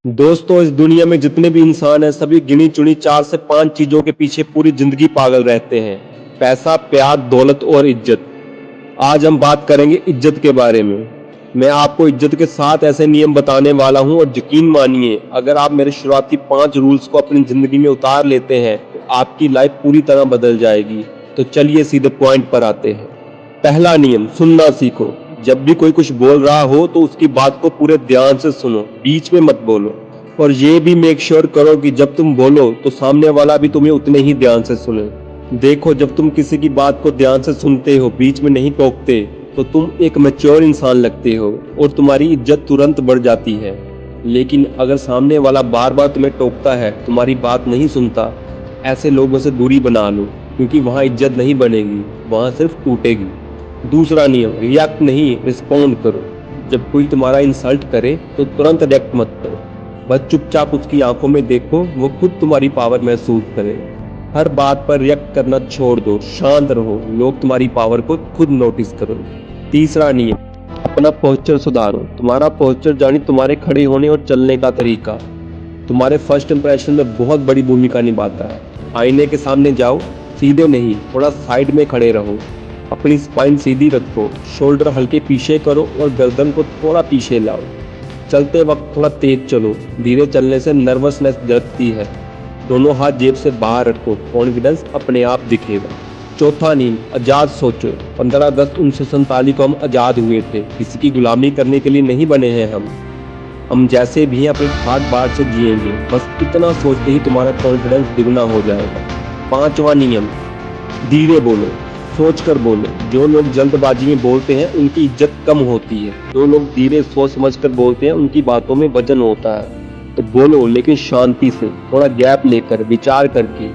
दोस्तों, इस दुनिया में जितने भी इंसान हैं सभी गिनी चुनी 4 से 5 चीजों के पीछे पूरी जिंदगी पागल रहते हैं। पैसा, प्यार, दौलत और इज्जत। आज हम बात करेंगे इज्जत के बारे में। मैं आपको इज्जत के 7 ऐसे नियम बताने वाला हूं और यकीन मानिए, अगर आप मेरे शुरुआती 5 रूल्स को अपनी जिंदगी में उतार लेते हैं तो आपकी लाइफ पूरी तरह बदल जाएगी। तो चलिए सीधे पॉइंट पर आते हैं। पहला नियम, सुनना सीखो। जब भी कोई कुछ बोल रहा हो तो उसकी बात को पूरे ध्यान से सुनो, बीच में मत बोलो। और ये भी मेक श्योर करो कि जब तुम बोलो तो सामने वाला भी तुम्हें उतने ही ध्यान से सुने। देखो, जब तुम किसी की बात को ध्यान से सुनते हो, बीच में नहीं टोकते, तो तुम एक मैच्योर इंसान लगते हो और तुम्हारी इज्जत तुरंत बढ़ जाती है। लेकिन अगर सामने वाला बार बार तुम्हें टोकता है, तुम्हारी बात नहीं सुनता, ऐसे लोगों से दूरी बना लो, क्योंकि वहाँ इज्जत नहीं बनेगी, वहाँ सिर्फ टूटेगी। दूसरा नियम, रिएक्ट नहीं, रिस्पॉन्ड करो। जब कोई तुम्हारा इंसल्ट करे तो तुरंत रिएक्ट मत करो, बस चुपचाप उसकी आंखों में देखो, वो खुद तुम्हारी पावर महसूस करे। हर बात पर रिएक्ट करना छोड़ दो, शांत रहो, लोग तुम्हारी पावर को खुद नोटिस करो। तीसरा नियम, अपना पोस्चर सुधारो। तुम्हारा पोस्चर जानी तुम्हारे खड़े होने और चलने का तरीका तुम्हारे फर्स्ट इंप्रेशन में बहुत बड़ी भूमिका निभाता है। आईने के सामने जाओ, सीधे नहीं, थोड़ा साइड में खड़े रहो। अपनी स्पाइन सीधी रखो, शोल्डर हल्के पीछे करो और गर्दन को थोड़ा पीछे लाओ। चलते वक्त थोड़ा तेज चलो, धीरे चलने से नर्वसनेस झलकती है। दोनों हाथ जेब से बाहर रखो, कॉन्फिडेंस अपने आप दिखेगा। चौथा नियम, आजाद सोचो। 15 अगस्त 1947 को हम आजाद हुए थे, किसी की गुलामी करने के लिए नहीं बने हैं हम जैसे भी हैं अपने हाथ बाहर से जिएंगे। बस इतना सोचते ही तुम्हारा कॉन्फिडेंस दुगना हो जाएगा। पांचवा नियम, धीरे बोलो, सोच कर बोलो। जो लोग जल्दबाजी में बोलते हैं उनकी इज्जत कम होती है, जो लोग धीरे सोच समझ कर बोलते हैं उनकी बातों में वजन होता है। तो बोलो, लेकिन शांति से, थोड़ा गैप लेकर, विचार करके।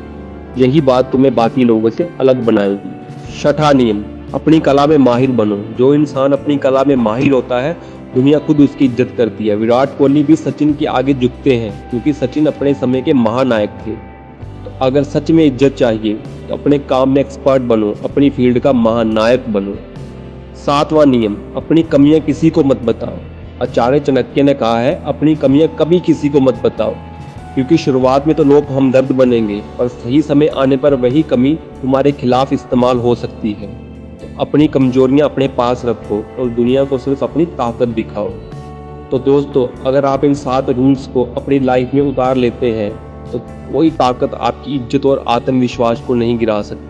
यही बात तुम्हें बाकी लोगों से अलग बनाएगी। छठा नियम, अपनी कला में माहिर बनो। जो इंसान अपनी कला में माहिर होता है, दुनिया खुद उसकी इज्जत करती है। विराट कोहली भी सचिन के आगे झुकते हैं, क्योंकि सचिन अपने समय के महानायक थे। तो अगर सच में इज्जत चाहिए तो अपने काम में एक्सपर्ट बनो, अपनी फील्ड का महानायक बनो। सातवां नियम, अपनी कमियां किसी को मत बताओ। आचार्य चाणक्य ने कहा है, अपनी कमियां कभी किसी को मत बताओ, क्योंकि शुरुआत में तो लोग हमदर्द बनेंगे, पर सही समय आने पर वही कमी तुम्हारे खिलाफ इस्तेमाल हो सकती है। तो अपनी कमजोरियां अपने पास रखो और दुनिया को सिर्फ अपनी ताकत दिखाओ। तो दोस्तों, अगर आप इन 7 रूल्स को अपनी लाइफ में उतार लेते हैं तो कोई ताकत आपकी इज्जत और आत्मविश्वास को नहीं गिरा सकती।